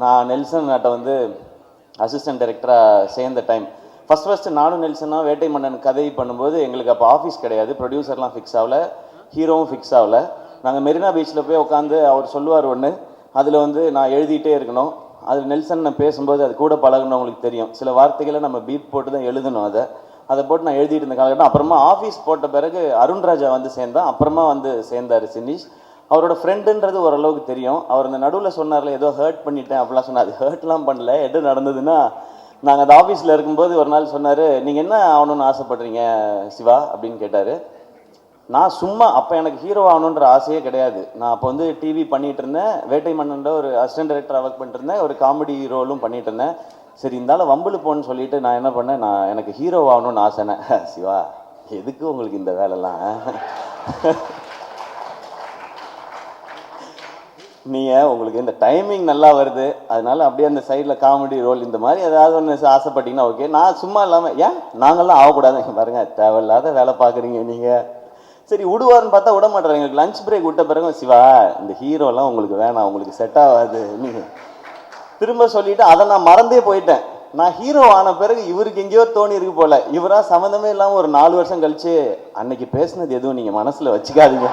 நான் நெல்சன் நாட்டை வந்து அசிஸ்டன்ட் டைரக்டராக சேர்ந்த டைம் ஃபஸ்ட்டு நானும் நெல்சனாக வேட்டை மன்னன் கதை பண்ணும்போது எங்களுக்கு அப்போ ஆஃபீஸ் கிடையாது, ப்ரொடியூசர்லாம் ஃபிக்ஸ் ஆகல, ஹீரோவும் ஃபிக்ஸ் ஆகல. நாங்கள் மெரினா பீச்சில் போய் உட்காந்து அவர் சொல்லுவார் ஒன்று, அதில் வந்து நான் எழுதிட்டே இருக்கணும். அது நெல்சன் நான் பேசும்போது அது கூட பழகுனவங்களுக்கு தெரியும், சில வார்த்தைகளை நம்ம பீப் போட்டு தான் எழுதணும். அதை போட்டு நான் எழுதிட்டு இருந்த காலகட்டம். அப்புறமா ஆஃபீஸ் போட்ட பிறகு அருண்ராஜா வந்து சேர்ந்தான், அப்புறமா வந்து சேர்ந்தார் சினிஷ். அவரோட ஃப்ரெண்டுன்றது ஓரளவுக்கு தெரியும். அவர் இந்த நடுவில் சொன்னார்ல, ஏதோ ஹர்ட் பண்ணிட்டேன் அப்படிலாம் சொன்னார். அது ஹர்ட்லாம் பண்ணல. எது நடந்ததுன்னா, நாங்கள் அந்த ஆஃபீஸில் இருக்கும்போது ஒரு நாள் சொன்னார், நீங்கள் என்ன ஆகணும்னு ஆசைப்படுறீங்க சிவா அப்படின்னு கேட்டார். நான் சும்மா அப்போ எனக்கு ஹீரோ ஆகணுன்ற ஆசையே கிடையாது. நான் அப்போ வந்து டிவி பண்ணிகிட்டு இருந்தேன், வேட்டை மன்னன்ற ஒரு அசிஸ்டன்ட் டைரக்டராக ஒர்க் பண்ணிட்டு இருந்தேன், ஒரு காமெடி ரோலும் பண்ணிகிட்டு இருந்தேன். சரி இருந்தாலும் வம்புல போன்னு சொல்லிட்டு நான் என்ன பண்ணேன், நான் எனக்கு ஹீரோ ஆகணும்னு ஆசைனே. சிவா எதுக்கு உங்களுக்கு இந்த வேலைலாம், நீங்கள் உங்களுக்கு இந்த டைமிங் நல்லா வருது, அதனால அப்படியே அந்த சைடில் காமெடி ரோல் இந்த மாதிரி ஏதாவது ஒன்று ஆசைப்பட்டீங்கன்னா ஓகே. நான் சும்மா இல்லாமல் ஏன் நாங்கள்லாம் ஆகக்கூடாது பாருங்க, தேவையில்லாத வேலை பார்க்குறீங்க நீங்கள். சரி விடுவார்னு பார்த்தா விட மாட்டேறாங்க. எங்களுக்கு லஞ்ச் பிரேக் விட்ட பிறகு சிவா இந்த ஹீரோலாம் உங்களுக்கு வேணாம், உங்களுக்கு செட் ஆகாது நீங்கள் திரும்ப சொல்லிவிட்டு அதை நான் மறந்தே போயிட்டேன். நான் ஹீரோ ஆன பிறகு இவருக்கு எங்கேயோ தோணி இருக்கு போல, இவராக சம்மந்தமே இல்லாமல் ஒரு 4 வருஷம் கழிச்சு அன்னைக்கு பேசுனது எதுவும் நீங்கள் மனசில் வச்சுக்காதீங்க,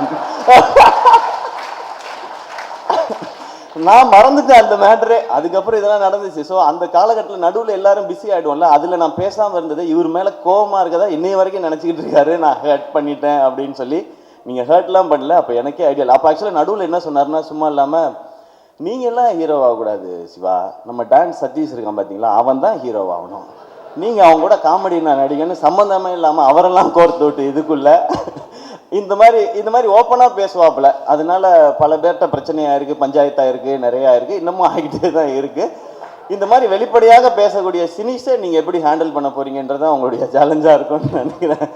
நான் மறந்துட்டேன் அந்த மேட்டரே. அதுக்கப்புறம் இதெல்லாம் நடந்துச்சு. ஸோ அந்த காலகட்டத்தில் நடுவில் எல்லாரும் பிஸி ஆகிடுவோம்ல, அதில் நான் பேசாமல் இருந்தது இவர் மேலே கோபமாக இருக்கதா இன்னைய வரைக்கும் நினச்சிக்கிட்டு இருக்காரு, நான் ஹர்ட் பண்ணிட்டேன் அப்படின்னு சொல்லி. நீங்கள் ஹர்ட்லாம் பண்ணல, அப்போ எனக்கே ஐடியா. அப்போ ஆக்சுவலாக நடுவில் என்ன சொன்னார்னா, சும்மா இல்லாமல் நீங்கள் எல்லாம் ஹீரோ ஆகக்கூடாது சிவா, நம்ம டான்ஸ் சதீஷ் இருக்கான் பார்த்தீங்களா, அவன் தான் ஹீரோ ஆகணும், நீங்கள் அவங்க கூட காமெடி நான் நடிகன்னு சம்மந்தமே இல்லாமல் அவரெல்லாம் கோர்த்து விட்டு இதுக்குள்ள இந்த மாதிரி ஓப்பனாக பேசுவாப்புல. அதனால பல பேர்கிட்ட பிரச்சனையாக இருக்குது, பஞ்சாயத்தாக இருக்குது, நிறையா இருக்குது, இன்னமும் ஆகிட்டே தான் இருக்குது. இந்த மாதிரி வெளிப்படையாக பேசக்கூடிய சினிஷை நீங்கள் எப்படி ஹேண்டில் பண்ண போகிறீங்கன்றதான் உங்களுடைய சேலஞ்சாக இருக்கும்னு நினைக்கிறேன்.